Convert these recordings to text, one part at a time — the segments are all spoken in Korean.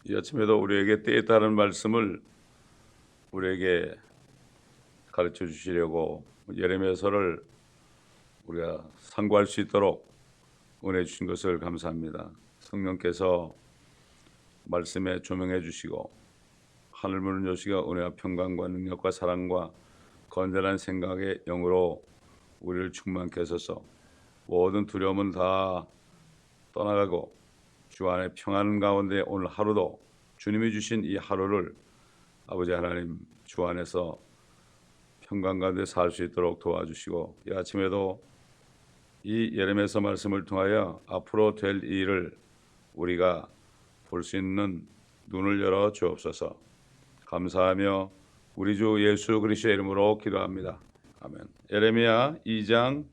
이 아침에도 우리에게 때에 따른 말씀을 우리에게 가르쳐 주시려고 예레미야서를 우리가 상고할 수 있도록 은혜 주신 것을 감사합니다. 성령께서 말씀에 조명해 주시고 하늘 문을 여시고 은혜와 평강과 능력과 사랑과 건전한 생각의 영으로 우리를 충만케 하소서. 모든 두려움은 다 떠나가고 주 안에 평안 가운데 오늘 하루도 주님이 주신 이 하루를 아버지 하나님 주 안에서 평강 가운데 살 수 있도록 도와주시고, 이 아침에도 이 예레미야서 말씀을 통하여 앞으로 될 일을 우리가 볼 수 있는 눈을 열어 주옵소서. 감사하며 우리 주 예수 그리스도의 이름으로 기도합니다. 아멘. 예레미야 2장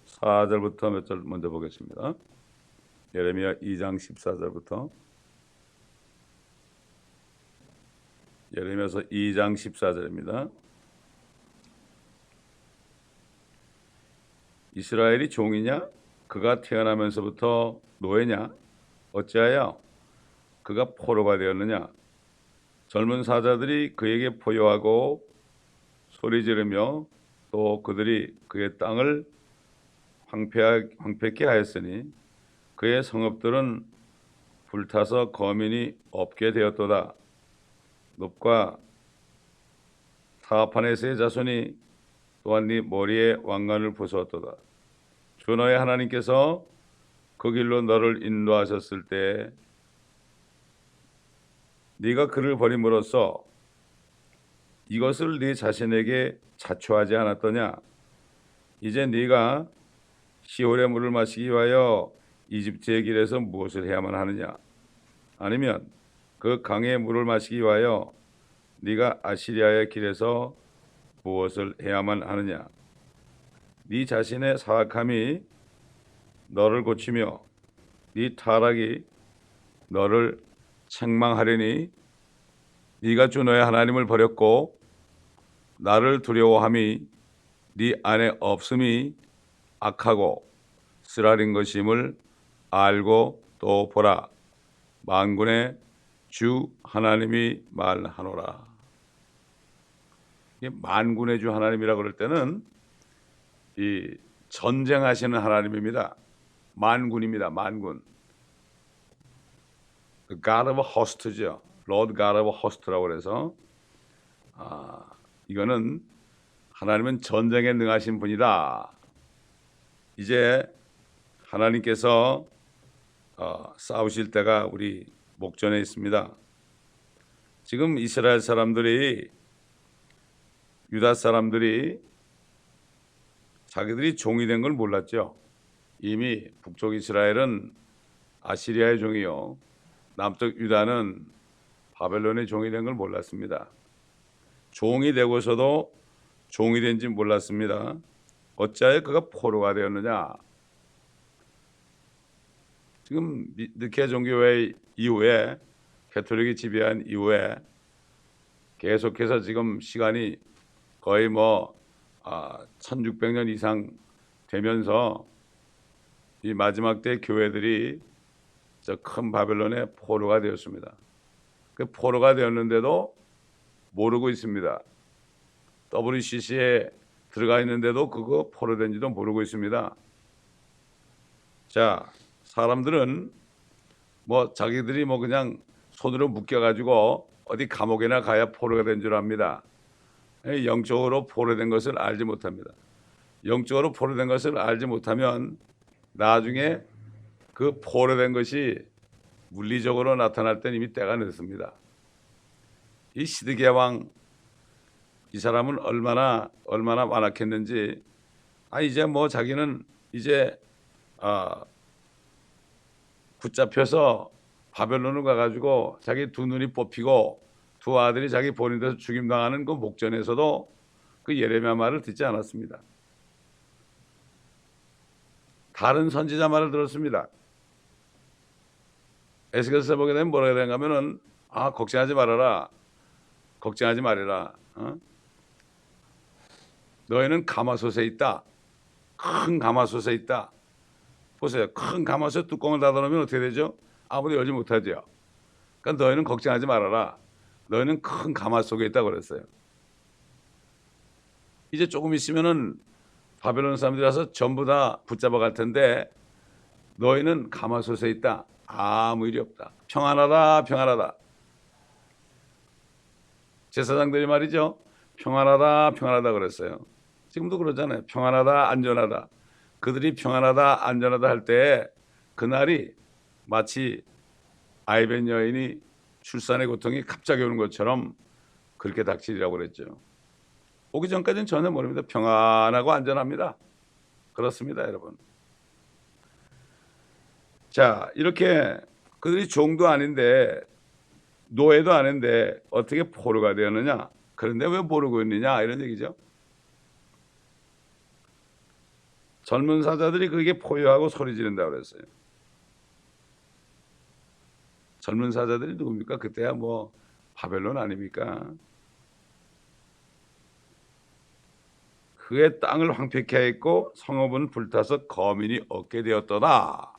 14절부터 몇 절 먼저 보겠습니다. 예레미야 2장 14절부터. 예레미야서 2장 14절입니다. 이스라엘이 종이냐? 그가 태어나면서부터 노예냐? 어찌하여 그가 포로가 되었느냐? 젊은 사자들이 그에게 포효하고 소리 지르며 또 그들이 그의 땅을 황폐케 하였으니 그의 성읍들은 불타서 거민이 없게 되었도다. 놉과 타하파네스의 자손이 또한 네 머리에 왕관을 부수었도다. 주 너의 하나님께서 그 길로 너를 인도하셨을 때 네가 그를 버림으로써 이것을 네 자신에게 자초하지 않았더냐? 이제 네가 시홀의 물을 마시기 위하여 이집트의 길에서 무엇을 해야만 하느냐? 아니면 그 강의 물을 마시기 위하여 네가 아시리아의 길에서 무엇을 해야만 하느냐? 네 자신의 사악함이 너를 고치며 네 타락이 너를 책망하려니 네가 주 너의 하나님을 버렸고 나를 두려워함이 네 안에 없음이 악하고 쓰라린 것임을 알고 또 보라. 만군의 주 하나님이 말하노라. 만군의 주 하나님이라고 그럴 때는 이 전쟁하시는 하나님입니다. 만군입니다. 만군. God of host죠. Lord God of host라고 그래서 이거는 하나님은 전쟁에 능하신 분이다. 이제 하나님께서 싸우실 때가 우리 목전에 있습니다. 지금 이스라엘 사람들이, 유다 사람들이 자기들이 종이 된 걸 몰랐죠. 이미 북쪽 이스라엘은 아시리아의 종이요, 남쪽 유다는 바벨론의 종이 된 걸 몰랐습니다. 종이 되고서도 종이 된지 몰랐습니다. 어찌하여 그가 포로가 되었느냐? 지금 니케아 종교회 이후에, 가톨릭이 지배한 이후에 계속해서 지금 시간이 거의 1600년 이상 되면서 이 마지막 때 교회들이 저 큰 바벨론의 포로가 되었습니다. 그 포로가 되었는데도 모르고 있습니다. WCC에 들어가 있는데도 그거 포로된지도 모르고 있습니다. 자, 사람들은 자기들이 그냥 손으로 묶여가지고 어디 감옥에나 가야 포로가 된 줄 압니다. 영적으로 포로된 것을 알지 못합니다. 영적으로 포로된 것을 알지 못하면 나중에 그 포로된 것이 물리적으로 나타날 땐 이미 때가 늦습니다. 이 시드기야 왕, 이 사람은 얼마나 완악했는지, 이제 자기는 이제 붙잡혀서 바벨론을 가가지고 자기 두 눈이 뽑히고 두 아들이 자기 본인에서 죽임당하는 그 목전에서도 그 예레미야 말을 듣지 않았습니다. 다른 선지자 말을 들었습니다. 에스겔서 보게 되면 뭐라고 되는가 하면은 걱정하지 말아라. 걱정하지 말아라. 너희는 가마솥에 있다. 큰 가마솥에 있다. 보세요. 큰 가마솥 뚜껑을 닫아놓으면 어떻게 되죠? 아무도 열지 못하죠. 그러니까 너희는 걱정하지 말아라. 너희는 큰 가마 속에 있다고 그랬어요. 이제 조금 있으면은 바벨론 사람들이 와서 전부 다 붙잡아 갈 텐데 너희는 가마솥에 있다. 아무 일이 없다. 평안하다, 평안하다. 제사장들이 말이죠. 평안하다, 평안하다 그랬어요. 지금도 그러잖아요. 평안하다, 안전하다. 그들이 평안하다, 안전하다 할 때 그날이 마치 아이벤 여인이 출산의 고통이 갑자기 오는 것처럼 그렇게 닥치리라고 그랬죠. 오기 전까지는 전혀 모릅니다. 평안하고 안전합니다. 그렇습니다, 여러분. 자, 이렇게 그들이 종도 아닌데 노예도 아닌데 어떻게 포로가 되었느냐? 그런데 왜 모르고 있느냐? 이런 얘기죠. 젊은 사자들이 그게 포효하고 소리 지른다고 그랬어요. 젊은 사자들이 누굽니까? 그때야 뭐 바벨론 아닙니까? 그의 땅을 황폐케 했고 성읍은 불타서 거민이 얻게 되었도다.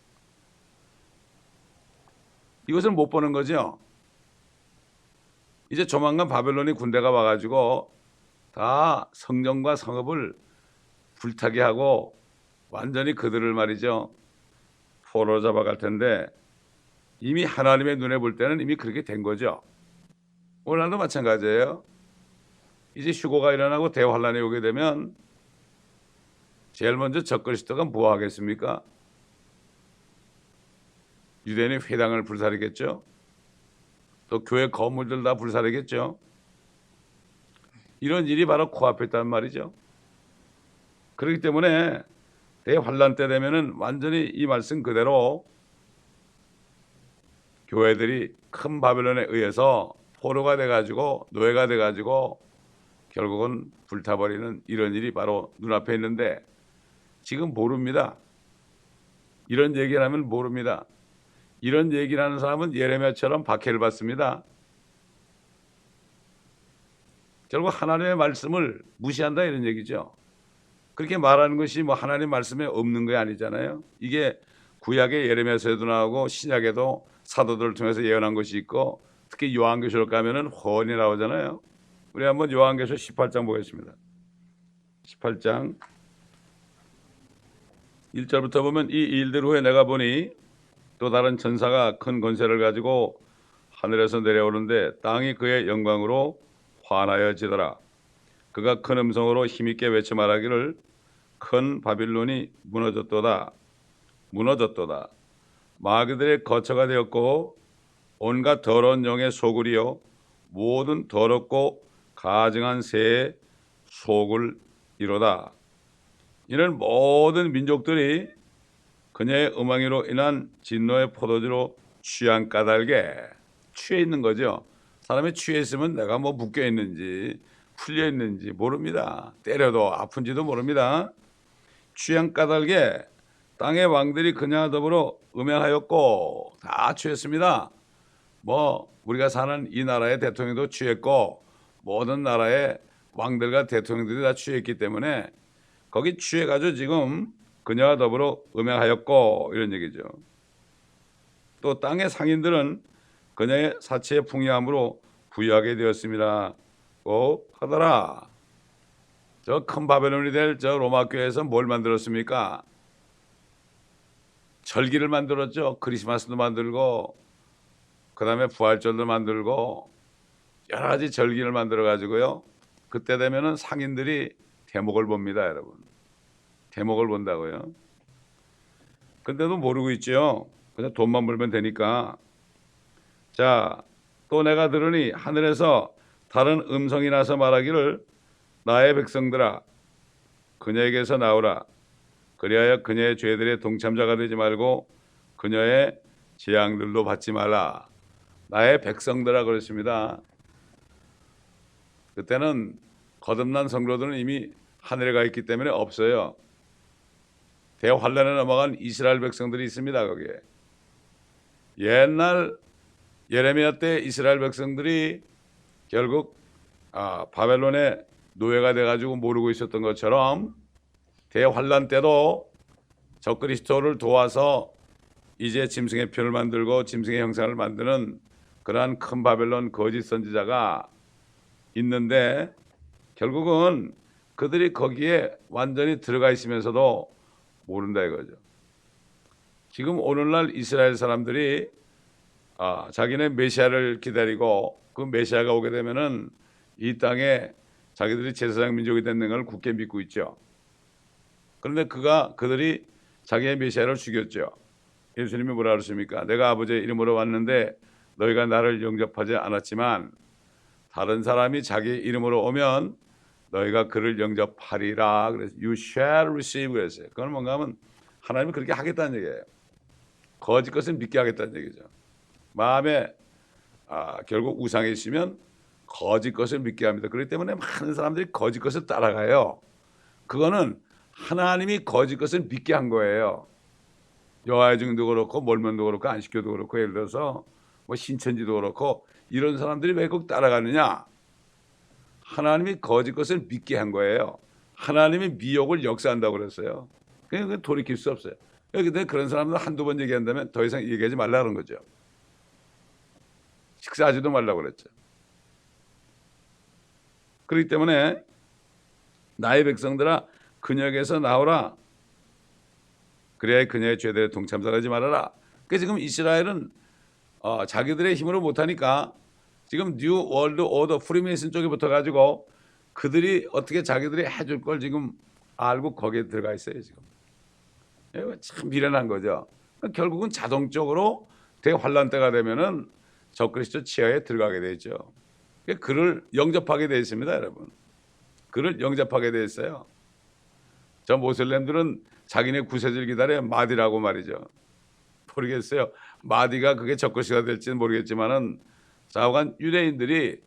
이것을 못 보는 거죠. 이제 조만간 바벨론이 군대가 와가지고 다 성전과 성읍을 불타게 하고 완전히 그들을 말이죠 포로 잡아갈 텐데 이미 하나님의 눈에 볼 때는 이미 그렇게 된 거죠. 오늘도 마찬가지예요. 이제 휴고가 일어나고 대환란이 오게 되면 제일 먼저 적그리스도가 뭐 하겠습니까? 유대인이 회당을 불사르겠죠. 또 교회 건물들 다 불사르겠죠. 이런 일이 바로 코앞에 있단 말이죠. 그렇기 때문에 대환란 때 되면은 완전히 이 말씀 그대로 교회들이 큰 바벨론에 의해서 포로가 돼가지고 노예가 돼가지고 결국은 불타버리는 이런 일이 바로 눈앞에 있는데 지금 모릅니다. 이런 얘기를 하면 모릅니다. 이런 얘기를 하는 사람은 예레미야처럼 박해를 받습니다. 결국 하나님의 말씀을 무시한다 이런 얘기죠. 그렇게 말하는 것이 뭐 하나님 말씀에 없는 게 아니잖아요. 이게 구약의 예레미야서에도 나오고 신약에도 사도들을 통해서 예언한 것이 있고 특히 요한계시록 가면은 훤히 나오잖아요. 우리 한번 요한계시록 18장 보겠습니다. 18장 1절부터 보면 이 일들 후에 내가 보니 또 다른 천사가 큰 권세를 가지고 하늘에서 내려오는데 땅이 그의 영광으로 환하여지더라. 그가 큰 음성으로 힘있게 외쳐 말하기를 큰 바빌론이 무너졌도다. 무너졌도다. 마귀들의 거처가 되었고 온갖 더러운 영의 소굴이요 모든 더럽고 가증한 새의 소굴이로다. 이는 모든 민족들이 그녀의 음행으로 인한 진노의 포도주로 취한 까닭에 취해 있는 거죠. 사람이 취해 있으면 내가 뭐 묶여 있는지 풀려 있는지 모릅니다. 때려도 아픈지도 모릅니다. 취한 까닭에 땅의 왕들이 그녀와 더불어 음행하였고 다 취했습니다. 뭐 우리가 사는 이 나라의 대통령도 취했고 모든 나라의 왕들과 대통령들이 다 취했기 때문에 거기 취해가지고 지금 그녀와 더불어 음행하였고 이런 얘기죠. 또 땅의 상인들은 그녀의 사치의 풍요함으로 부유하게 되었습니다. 꼭 하더라. 저 큰 바벨론이 될 저 로마 교회에서 뭘 만들었습니까? 절기를 만들었죠. 크리스마스도 만들고 그 다음에 부활절도 만들고 여러 가지 절기를 만들어 가지고요. 그때 되면은 상인들이 대목을 봅니다, 여러분. 대목을 본다고요. 근데도 모르고 있죠. 그냥 돈만 벌면 되니까. 자, 또 내가 들으니 하늘에서 다른 음성이 나서 말하기를 나의 백성들아 그녀에게서 나오라. 그리하여 그녀의 죄들의 동참자가 되지 말고 그녀의 재앙들도 받지 말라. 나의 백성들아 그랬습니다. 그때는 거듭난 성도들은 이미 하늘에 가 있기 때문에 없어요. 대환란에 넘어간 이스라엘 백성들이 있습니다. 거기에 옛날 예레미야 때 이스라엘 백성들이 결국 바벨론의 노예가 돼가지고 모르고 있었던 것처럼 대환란 때도 적그리스도를 도와서 이제 짐승의 표를 만들고 짐승의 형상을 만드는 그러한 큰 바벨론 거짓 선지자가 있는데 결국은 그들이 거기에 완전히 들어가 있으면서도 모른다 이거죠. 지금 오늘날 이스라엘 사람들이 자기네 메시아를 기다리고 그 메시아가 오게 되면은 이 땅에 자기들이 제사장 민족이 되는 걸 굳게 믿고 있죠. 그런데 그들이 자기의 메시아를 죽였죠. 예수님이 뭐라 그러십니까? 내가 아버지의 이름으로 왔는데 너희가 나를 영접하지 않았지만 다른 사람이 자기 이름으로 오면 너희가 그를 영접하리라. 그래서 you shall receive 그랬어요. 그건 뭔가 하면 하나님이 그렇게 하겠다는 얘기예요. 거짓 것을 믿게 하겠다는 얘기죠. 마음에 결국 우상이 있으면 거짓 것을 믿게 합니다. 그렇기 때문에 많은 사람들이 거짓 것을 따라가요. 그거는 하나님이 거짓 것을 믿게 한 거예요. 여호와의 증도 그렇고 몰면도 그렇고 안식교도 그렇고 예를 들어서 뭐 신천지도 그렇고 이런 사람들이 왜 꼭 따라가느냐? 하나님이 거짓 것을 믿게 한 거예요. 하나님이 미혹을 역사한다고 그랬어요. 그냥 돌이킬 수 없어요. 근데 그런 사람들 한두 번 얘기한다면 더 이상 얘기하지 말라는 거죠. 식사하지도 말라고 그랬죠. 그렇기 때문에 나의 백성들아 근역에서 나오라. 그래야 그녀의 죄들에 동참하지 말아라. 그러니까 지금 이스라엘은 자기들의 힘으로 못하니까 지금 뉴 월드 오더 프리메이슨 쪽에 붙어가지고 그들이 어떻게 자기들이 해줄 걸 지금 알고 거기에 들어가 있어요 지금. 참 미련한 거죠. 그러니까 결국은 자동적으로 대환란 때가 되면은 적그리스도 치하에 들어가게 되죠. 그를 영접하게 되어 있습니다, 여러분. 그를 영접하게 되어 있어요. 저 모슬렘들은 자기네 구세주를 기다려 마디라고 말이죠. 모르겠어요. 마디가 그게 적그리스도가 될지는 모르겠지만은 좌우간 유대인들이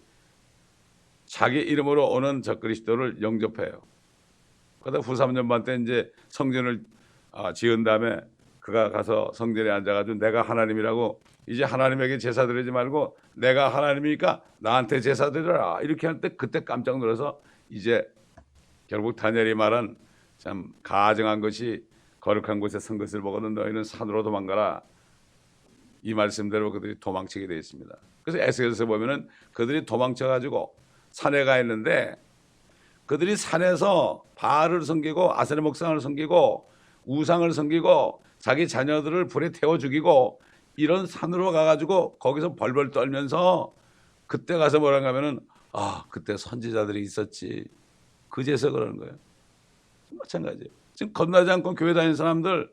자기 이름으로 오는 적그리스도를 영접해요. 그러다 후 3년반 때 이제 성전을 지은 다음에 그가 가서 성전에 앉아가지고 내가 하나님이라고 이제 하나님에게 제사 드리지 말고 내가 하나님이니까 나한테 제사 드려라 이렇게 할 때 그때 깜짝 놀라서 이제 결국 다니엘이 말한 참 가증한 것이 거룩한 곳에 선 것을 보고는 너희는 산으로 도망가라 이 말씀대로 그들이 도망치게 되어 있습니다. 그래서 에스겔서에 보면은 그들이 도망쳐가지고 산에 가 있는데 그들이 산에서 바알을 섬기고 아세라 목상을 섬기고 우상을 섬기고 자기 자녀들을 불에 태워 죽이고 이런 산으로 가가지고 거기서 벌벌 떨면서 그때 가서 뭐라고 하면은 그때 선지자들이 있었지 그제서 그러는 거예요. 마찬가지예요. 지금 겁나지 않고 교회 다니는 사람들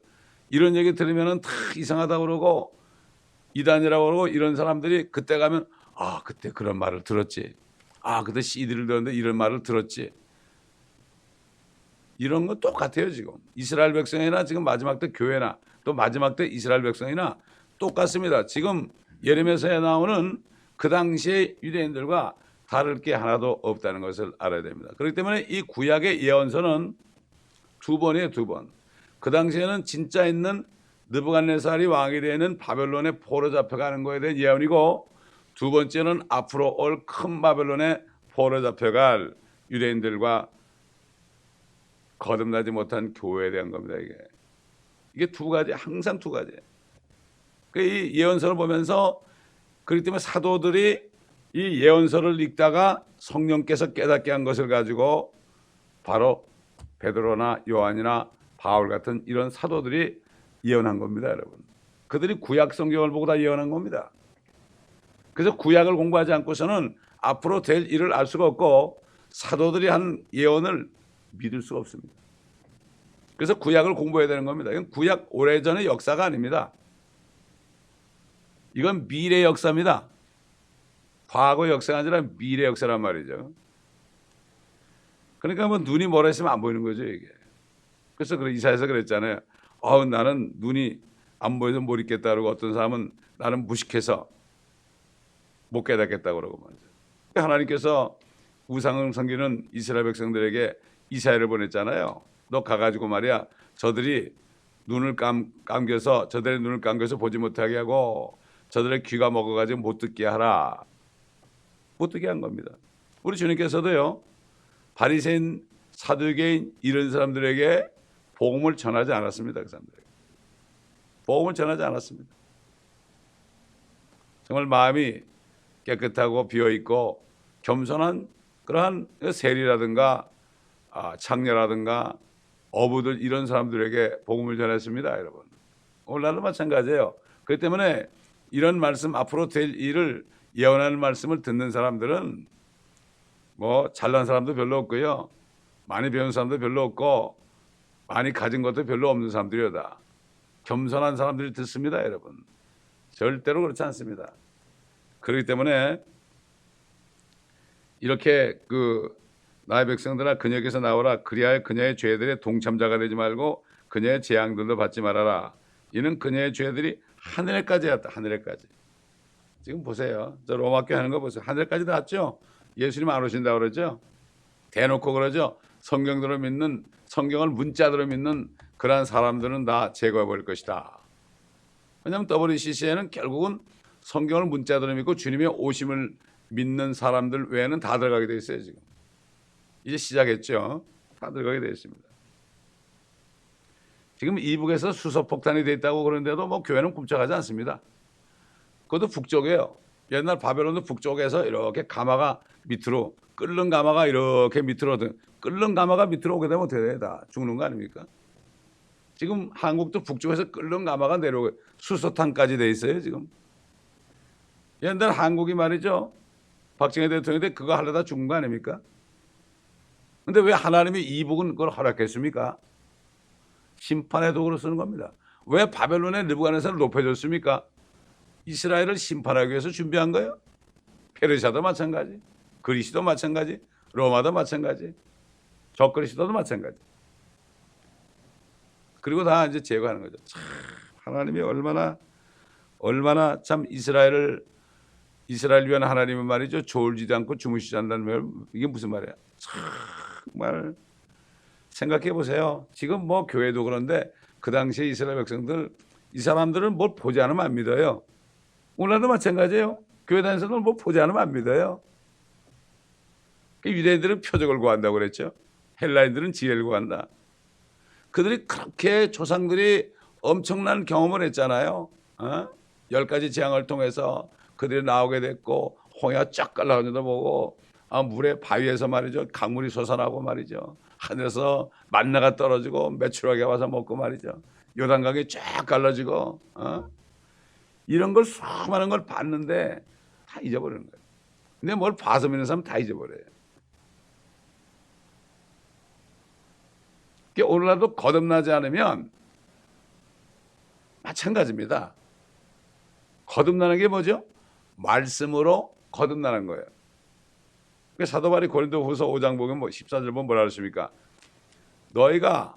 이런 얘기 들으면은 다 이상하다고 그러고 이단이라고 그러고 이런 사람들이 그때 가면 그때 그런 말을 들었지. 그때 CD를 들었는데 이런 말을 들었지. 이런 거 똑같아요 지금. 이스라엘 백성이나 지금 마지막 때 교회나 또 마지막 때 이스라엘 백성이나 똑같습니다. 지금 예레미야서에 나오는 그 당시의 유대인들과 다를 게 하나도 없다는 것을 알아야 됩니다. 그렇기 때문에 이 구약의 예언서는 두 번이에요, 두 번. 그 당시에는 진짜 있는 느부갓네살이 왕이 되는 바벨론에 포로 잡혀가는 거에 대한 예언이고 두 번째는 앞으로 올 큰 바벨론에 포로 잡혀갈 유대인들과 거듭나지 못한 교회에 대한 겁니다. 이게 두 가지, 항상 두 가지. 이 예언서를 보면서 그렇기 때문에 사도들이 이 예언서를 읽다가 성령께서 깨닫게 한 것을 가지고 바로 베드로나 요한이나 바울 같은 이런 사도들이 예언한 겁니다, 여러분. 그들이 구약 성경을 보고 다 예언한 겁니다. 그래서 구약을 공부하지 않고서는 앞으로 될 일을 알 수가 없고 사도들이 한 예언을 믿을 수가 없습니다. 그래서 구약을 공부해야 되는 겁니다. 이건 구약 오래전의 역사가 아닙니다. 이건 미래 역사입니다. 과거 역사가 아니라 미래 역사란 말이죠. 그러니까 뭐 눈이 멀어 있으면 안 보이는 거죠, 이게. 그래서 이사야서 그랬잖아요. 나는 눈이 안 보여서 못 읽겠다 그러고 어떤 사람은 나는 무식해서 못 깨닫겠다고 그러고 말이죠. 하나님께서 우상을 섬기는 이스라엘 백성들에게 이사야를 보냈잖아요. 너 가가지고 말이야 저들이 저들의 눈을 감겨서 보지 못하게 하고 저들의 귀가 먹어가지고 못 듣게 하라. 못 듣게 한 겁니다. 우리 주님께서도요 바리새인 사두개인 이런 사람들에게 복음을 전하지 않았습니다. 그 사람들에게 복음을 전하지 않았습니다. 정말 마음이 깨끗하고 비어있고 겸손한 그러한 세리라든가 창녀라든가 어부들 이런 사람들에게 복음을 전했습니다. 여러분 오늘날도 마찬가지예요. 그렇기 때문에 이런 말씀 앞으로 될 일을 예언하는 말씀을 듣는 사람들은 뭐 잘난 사람도 별로 없고요, 많이 배운 사람도 별로 없고 많이 가진 것도 별로 없는 사람들이다. 겸손한 사람들이 듣습니다. 여러분 절대로 그렇지 않습니다. 그렇기 때문에 이렇게 나의 백성들아 그녀에게서 나오라. 그리하여 그녀의 죄들의 동참자가 되지 말고 그녀의 재앙들도 받지 말아라. 이는 그녀의 죄들이 하늘에까지 왔다. 하늘에까지. 지금 보세요. 저 로마교회 하는 거 보세요. 하늘까지 닿았죠. 예수님 안 오신다고 그러죠. 대놓고 그러죠. 성경대로 믿는, 성경을 문자대로 믿는 그러한 사람들은 다 제거해 버릴 것이다. 왜냐하면 WCC에는 결국은 성경을 문자대로 믿고 주님의 오심을 믿는 사람들 외에는 다 들어가게 돼 있어요. 지금 이제 시작했죠. 다 들어가게 돼 있습니다. 지금 이북에서 수소폭탄이 돼 있다고 그러는데도 뭐 교회는 꿈쩍하지 않습니다. 그것도 북쪽이에요. 옛날 바벨론도 북쪽에서 이렇게 가마가 밑으로, 끓는 가마가 이렇게 밑으로, 끓는 가마가 밑으로 오게 되면 어떻게 돼? 다 죽는 거 아닙니까? 지금 한국도 북쪽에서 끓는 가마가 내려오고 수소탄까지 돼 있어요. 지금 옛날 한국이 말이죠, 박정희 대통령이 그거 하려다 죽은 거 아닙니까? 근데 왜 하나님이 이북은 그걸 허락했습니까? 심판의 도구로 쓰는 겁니다. 왜 바벨론의 느부갓네살을 높여줬습니까? 이스라엘을 심판하기 위해서 준비한 거예요. 페르시아도 마찬가지, 그리스도 마찬가지, 로마도 마찬가지, 적그리스도도 마찬가지. 그리고 다 이제 제거하는 거죠. 참 하나님이 얼마나 참 이스라엘 위한 하나님은 말이죠, 졸지도 않고 주무시지 않는다는 말, 이게 무슨 말이야? 정말 생각해 보세요. 지금 뭐 교회도 그런데 그 당시에 이스라엘 백성들, 이 사람들은 뭘 보지 않으면 안 믿어요. 오늘도 마찬가지예요. 교회 다니는 사람들 뭘 보지 않으면 안 믿어요. 유대인들은 표적을 구한다고 그랬죠. 헬라인들은 지혜를 구한다. 그들이 그렇게 조상들이 엄청난 경험을 했잖아요. 10가지 재앙을 통해서 그들이 나오게 됐고, 홍해가 쫙 갈라가는 거 보고, 물에 바위에서 말이죠, 강물이 솟아나고 말이죠, 하늘에서 만나가 떨어지고 메추라기가 와서 먹고 말이죠, 요단강이 쫙 갈라지고, 이런 걸 수많은 걸 봤는데 다 잊어버리는 거예요. 근데 뭘 봐서 믿는 사람 다 잊어버려요. 오늘날도 거듭나지 않으면 마찬가지입니다. 거듭나는 게 뭐죠? 말씀으로 거듭나는 거예요. 사도 바울이 고린도후서 5장 보면 14절 보면 뭐라 그랬습니까? 너희가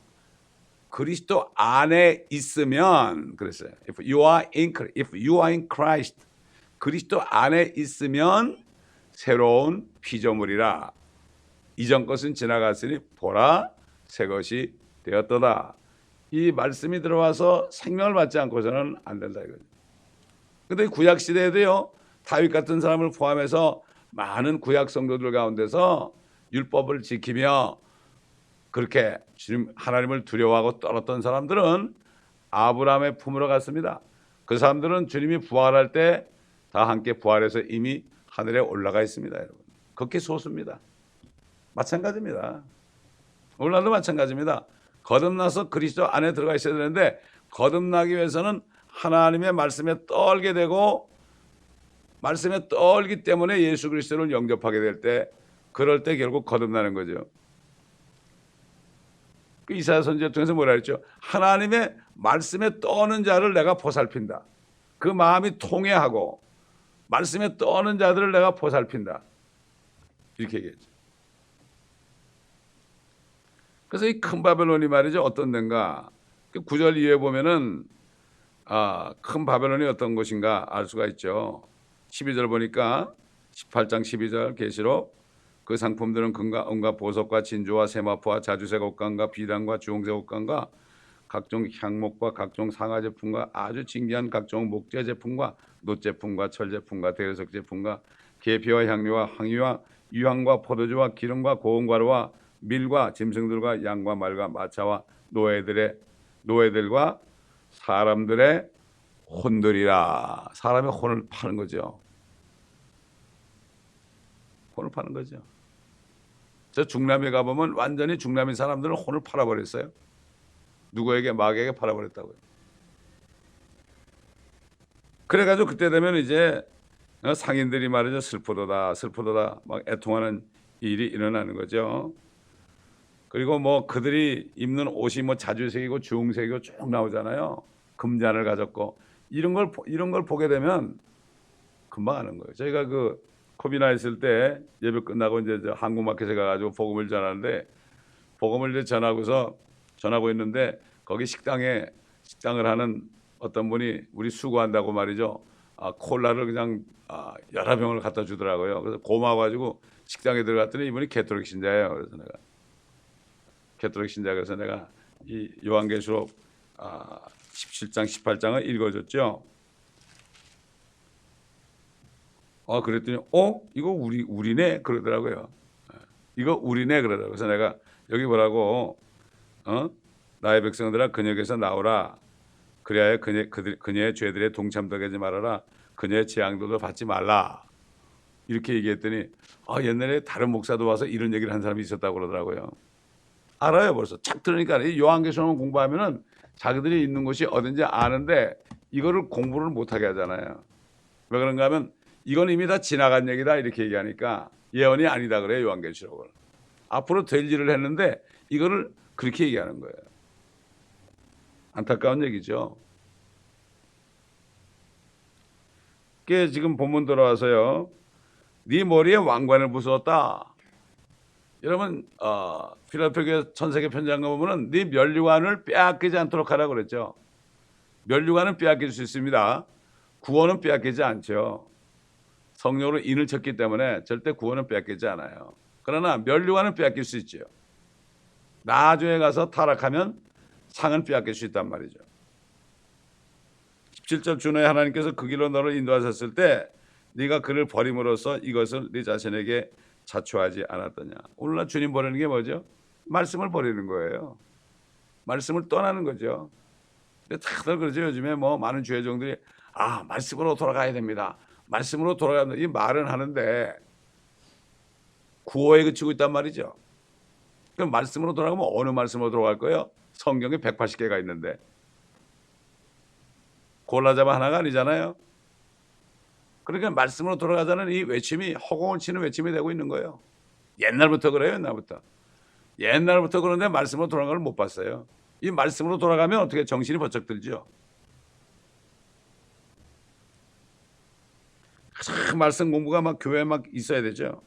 그리스도 안에 있으면, 그랬어요. If you are in Christ, 그리스도 안에 있으면 새로운 피조물이라. 이전 것은 지나갔으니 보라 새 것이 되었도다. 이 말씀이 들어와서 생명을 받지 않고서는 안 된다 이거죠. 근데 구약 시대에도요, 다윗 같은 사람을 포함해서 많은 구약 성도들 가운데서 율법을 지키며 그렇게 주님 하나님을 두려워하고 떨었던 사람들은 아브라함의 품으로 갔습니다. 그 사람들은 주님이 부활할 때 다 함께 부활해서 이미 하늘에 올라가 있습니다. 여러분, 그렇게 소수입니다. 마찬가지입니다. 오늘날도 마찬가지입니다. 거듭나서 그리스도 안에 들어가 있어야 되는데, 거듭나기 위해서는 하나님의 말씀에 떨게 되고, 말씀에 떨기 때문에 예수 그리스도를 영접하게 될 때, 그럴 때 결국 거듭나는 거죠. 이사야 선지자 통해서 뭐라 했죠? 하나님의 말씀에 떠는 자를 내가 보살핀다. 그 마음이 통회하고 말씀에 떠는 자들을 내가 보살핀다. 이렇게 얘기했죠. 그래서 이 큰 바벨론이 말이죠, 어떤 데인가? 9절 이후에 보면은 큰 바벨론이 어떤 것인가 알 수가 있죠. 12절 보니까 18장 12절 계시록 그 상품들은 금과 은과 보석과 진주와 세마포와 자주색 옷감과 비단과 주홍색 옷감과 각종 향목과 각종 상하 제품과 아주 진귀한 각종 목재 제품과 놋 제품과 철 제품과 대리석 제품과 계피와 향료와 황유와 유황과 포도주와 기름과 고운 가루와 밀과 짐승들과 양과 말과 마차와 노예들과 사람들의 혼들이라. 사람의 혼을 파는 거죠. 혼을 파는 거죠. 저 중남에 가보면 완전히 중남의 사람들은 혼을 팔아버렸어요. 누구에게? 마귀에게 팔아버렸다고요. 그래가지고 그때 되면 이제 상인들이 말이죠. 슬프도다 슬프도다 막 애통하는 일이 일어나는 거죠. 그리고 뭐 그들이 입는 옷이 뭐 자주색이고 주홍색이고 쭉 나오잖아요. 금잔을 가졌고 이런 걸 보게 되면 금방 아는 거예요. 저희가 그 코비나 있을 때 예배 끝나고 이제 저 한국마켓에 가가지고 복음을 전하는데 복음을 이제 전하고 있는데 거기 식당을 하는 어떤 분이 우리 수고한다고 말이죠. 콜라를 그냥 여러 병을 갖다 주더라고요. 그래서 고마워가지고 식당에 들어갔더니 이분이 개토릭 신자예요. 그래서 내가 개토릭 신자 그래서 내가 이 요한계시록 17장 18장을 읽어줬죠. 그랬더니 이거 우리네 그러더라고요. 이거 우리네 그러더라고요. 그래서 내가 여기 뭐라고 나의 백성들아 그녀에게서 나오라. 그래야 그녀의 죄들에 동참되게 하지 말아라. 그녀의 재앙도도 받지 말라. 이렇게 얘기했더니 옛날에 다른 목사도 와서 이런 얘기를 한 사람이 있었다고 그러더라고요. 알아요 벌써. 착 들으니까 이 요한계시록만 공부하면은 자기들이 있는 곳이 어딘지 아는데 이거를 공부를 못하게 하잖아요. 왜 그런가 하면 이건 이미 다 지나간 얘기다 이렇게 얘기하니까 예언이 아니다 그래요. 요한계시록을. 앞으로 될 일을 했는데 이거를 그렇게 얘기하는 거예요. 안타까운 얘기죠. 그게 지금 본문 들어와서요. 네 머리에 왕관을 부수었다. 여러분 필라델피아 교회 천세계 편지한 거 보면은 네 면류관을 빼앗기지 않도록 하라고 그랬죠. 면류관은 빼앗길 수 있습니다. 구원은 빼앗기지 않죠. 성령으로 인을 쳤기 때문에 절대 구원은 빼앗기지 않아요. 그러나 면류관은 빼앗길 수 있죠. 나중에 가서 타락하면 상은 빼앗길 수 있단 말이죠. 17절 주너의 하나님께서 그 길로 너를 인도하셨을 때 네가 그를 버림으로써 이것을 네 자신에게 자초하지 않았더냐. 오늘날 주님 버리는 게 뭐죠? 말씀을 버리는 거예요. 말씀을 떠나는 거죠. 근데 다들 그러죠. 요즘에 뭐 많은 주의종들이 말씀으로 돌아가야 됩니다. 말씀으로 돌아가야 됩니다. 이 말은 하는데 구호에 그치고 있단 말이죠. 그럼 말씀으로 돌아가면 어느 말씀으로 돌아갈 거예요? 성경에 180개가 있는데 골라잡아 하나가 아니잖아요. 그러니까 말씀으로 돌아가자는 이 외침이 허공을 치는 외침이 되고 있는 거예요. 옛날부터 그래요. 옛날부터 그런데 말씀으로 돌아가는 걸 못 봤어요. 이 말씀으로 돌아가면 어떻게 정신이 번쩍 들죠. 참 말씀 공부가 막 교회에 막 있어야 되죠.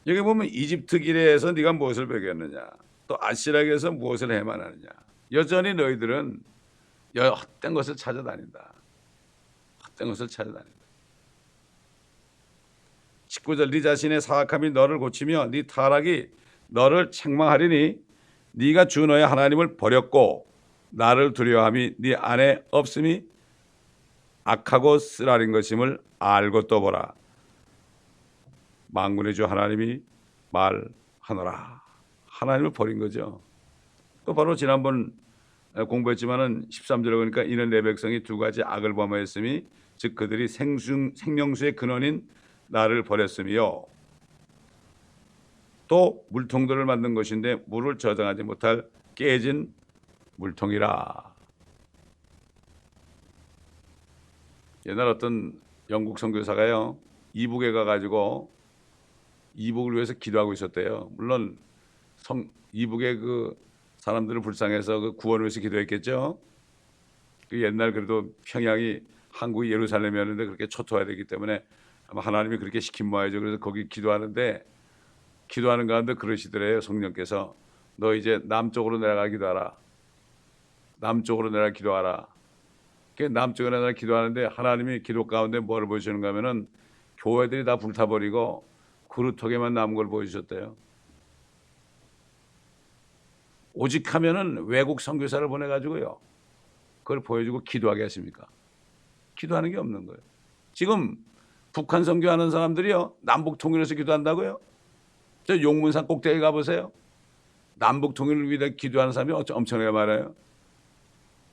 여기 보면 이집트 길에서 네가 무엇을 배겼느냐, 또 아시락에서 무엇을 해만하느냐. 여전히 너희들은 헛된 것을 찾아다닌다. 헛된 것을 찾아다닌다. 19절 네 자신의 사악함이 너를 고치며 네 타락이 너를 책망하리니 네가 주 너의 하나님을 버렸고 나를 두려워함이 네 안에 없음이 악하고 쓰라린 것임을 알고 떠보라. 만군의 주 하나님이 말하노라. 하나님을 버린 거죠. 또 바로 지난번 공부했지만은 13절에 보니까 이는 내 백성이 두 가지 악을 범하였음이 즉 그들이 생명수의 근원인 나를 버렸으며 또 물통들을 만든 것인데 물을 저장하지 못할 깨진 물통이라. 옛날 어떤 영국 선교사가요 이북에 가가지고 이북을 위해서 기도하고 있었대요. 물론 이북의 그 사람들을 불쌍해서 그 구원을 위해서 기도했겠죠. 그 옛날 그래도 평양이 한국이 예루살렘이었는데 그렇게 초토화되기 때문에 아마 하나님이 그렇게 시킨 모양이죠. 그래서 거기 기도하는 가운데 그러시더래요. 성령께서 너 이제 남쪽으로 내려가 기도하라. 남쪽으로 내려가 기도하라. 남쪽으로 내려가 기도하는데 하나님이 기도 가운데 뭐를 보여주시는가 하면은 교회들이 다 불타버리고 그루터기만 남은 걸 보여주셨대요. 오직 하면은 외국 선교사를 보내가지고요. 그걸 보여주고 기도하게 하십니까? 기도하는 게 없는 거예요. 지금 북한 선교하는 사람들이요. 남북 통일해서 기도한다고요? 저 용문산 꼭대기 가보세요. 남북 통일을 위해 기도하는 사람이 엄청나게 많아요.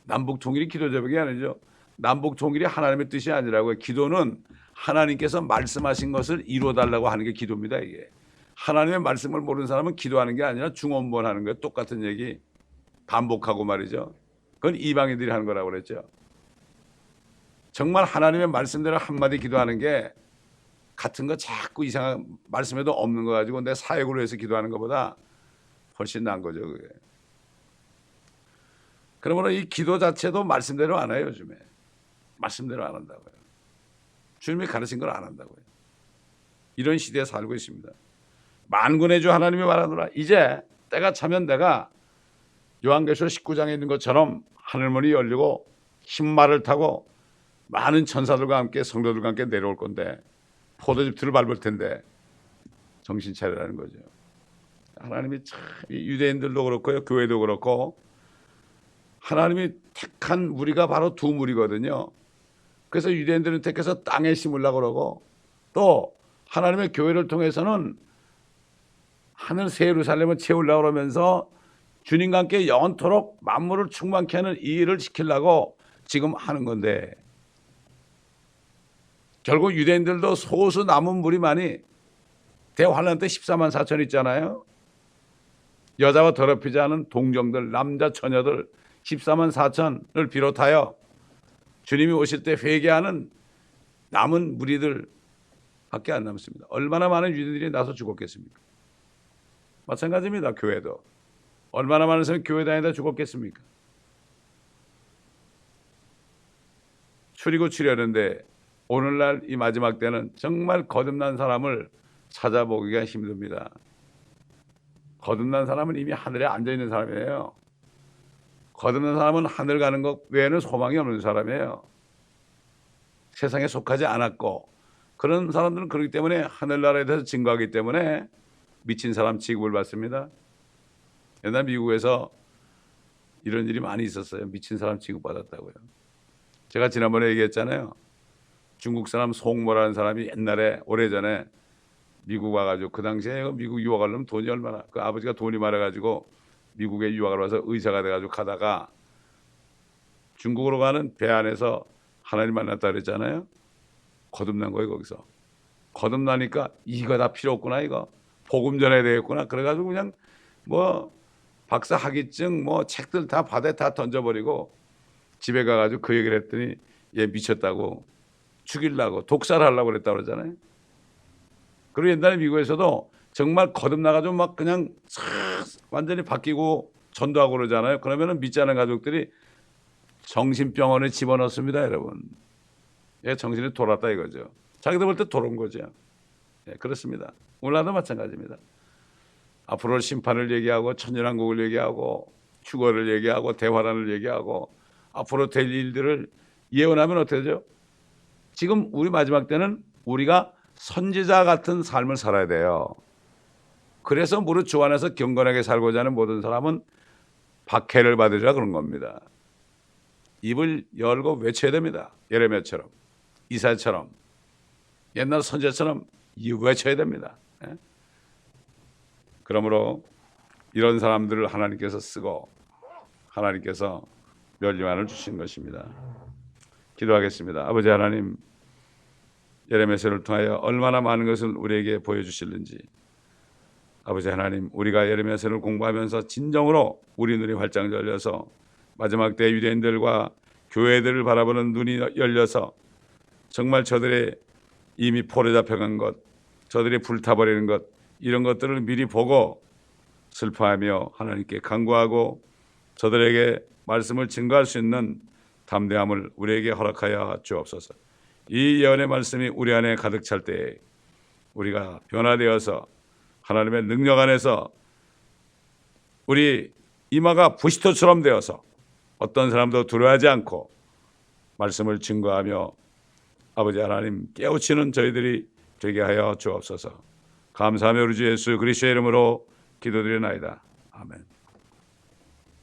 남북 통일이 기도 제목이 아니죠. 남북 통일이 하나님의 뜻이 아니라고요. 기도는 하나님께서 말씀하신 것을 이루어달라고 하는 게 기도입니다. 이게 하나님의 말씀을 모르는 사람은 기도하는 게 아니라 중언부언하는 거예요. 똑같은 얘기 반복하고 말이죠. 그건 이방인들이 하는 거라고 그랬죠. 정말 하나님의 말씀대로 한마디 기도하는 게 같은 거 자꾸 이상한 말씀에도 없는 거 가지고 내 사역을 위해서 기도하는 것보다 훨씬 나은 거죠. 그게. 그러므로 이 기도 자체도 말씀대로 안 해요. 요즘에 말씀대로 안 한다고요. 주님이 가르친 걸 안 한다고요. 이런 시대에 살고 있습니다. 만군의 주 하나님이 말하노라. 이제 때가 차면 내가 요한계시록 19장에 있는 것처럼 하늘문이 열리고 흰말을 타고 많은 천사들과 함께 성도들과 함께 내려올 건데 포도즙틀을 밟을 텐데 정신 차리라는 거죠. 하나님이 참 유대인들도 그렇고요, 교회도 그렇고 하나님이 택한 무리가 바로 두 무리거든요. 그래서 유대인들은 택해서 땅에 심으려고 그러고 또 하나님의 교회를 통해서는 하늘 새 예루살렘을 채우려고 그러면서 주님과 함께 영원토록 만물을 충만케 하는 이 일을 시키려고 지금 하는 건데 결국 유대인들도 소수 남은 무리만이 대환란 때 14만 4천 있잖아요. 여자와 더럽히지 않은 동정들, 남자 처녀들 14만 4천을 비롯하여 주님이 오실 때 회개하는 남은 무리들 밖에 안 남습니다. 얼마나 많은 유대인들이 나서 죽었겠습니까? 마찬가지입니다. 교회도. 얼마나 많은 사람이 교회 다니다 죽었겠습니까? 추리고 추려는데 오늘날 이 마지막 때는 정말 거듭난 사람을 찾아보기가 힘듭니다. 거듭난 사람은 이미 하늘에 앉아있는 사람이에요. 거듭난 사람은 하늘 가는 것 외에는 소망이 없는 사람이에요. 세상에 속하지 않았고 그런 사람들은 그렇기 때문에 하늘나라에 대해서 증거하기 때문에 미친 사람 취급을 받습니다. 옛날 미국에서 이런 일이 많이 있었어요. 미친 사람 취급받았다고요. 제가 지난번에 얘기했잖아요. 중국 사람 송모라는 사람이 옛날에 오래전에 미국 와가지고 그 당시에 미국 유학하려면 돈이 얼마나 그 아버지가 돈이 많아가지고 미국에 유학을 와서 의사가 돼가지고 가다가 중국으로 가는 배 안에서 하나님 만났다 그랬잖아요. 거듭난 거예요. 거기서 거듭나니까 이거 다 필요 없구나. 이거 복음 전해야 되겠구나. 그래가지고 그냥 뭐 박사 학위증 뭐 책들 다 바다에 다 던져버리고 집에 가가지고 그 얘기를 했더니 얘 미쳤다고 죽이려고 독살하려고 그랬다고 그러잖아요. 그리고 옛날에 미국에서도 정말 거듭나가지고 막 그냥 완전히 바뀌고 전도하고 그러잖아요. 그러면은 믿지 않은 가족들이 정신병원에 집어넣습니다, 여러분. 예, 정신이 돌았다 이거죠. 자기들 볼 때 돌은 거죠. 예, 그렇습니다. 오늘날도 마찬가지입니다. 앞으로 심판을 얘기하고 천년왕국을 얘기하고 휴거를 얘기하고 대환란을 얘기하고 앞으로 될 일들을 예언하면 어떻게 되죠? 지금 우리 마지막 때는 우리가 선지자 같은 삶을 살아야 돼요. 그래서 무릇 주 안에서 경건하게 살고자 하는 모든 사람은 박해를 받으리라 그런 겁니다. 입을 열고 외쳐야 됩니다. 예레미야처럼 이사야처럼 옛날 선지자처럼 외쳐야 됩니다. 그러므로 이런 사람들을 하나님께서 쓰고 하나님께서 멸류관을 주신 것입니다. 기도하겠습니다. 아버지 하나님, 예레미야서를 통하여 얼마나 많은 것을 우리에게 보여주실는지 아버지 하나님, 우리가 예레미야서를 공부하면서 진정으로 우리 눈이 활짝 열려서 마지막 때 유대인들과 교회들을 바라보는 눈이 열려서 정말 저들의 이미 포로 잡혀간 것, 저들이 불타버리는 것 이런 것들을 미리 보고 슬퍼하며 하나님께 간구하고 저들에게 말씀을 증거할 수 있는 담대함을 우리에게 허락하여 주옵소서. 이 예언의 말씀이 우리 안에 가득 찰 때에 우리가 변화되어서 하나님의 능력 안에서 우리 이마가 부시토처럼 되어서 어떤 사람도 두려워하지 않고 말씀을 증거하며 아버지 하나님 깨우치는 저희들이 되게 하여 주옵소서. 감사하며 우리 주 예수 그리스도의 이름으로 기도드리나이다. 아멘.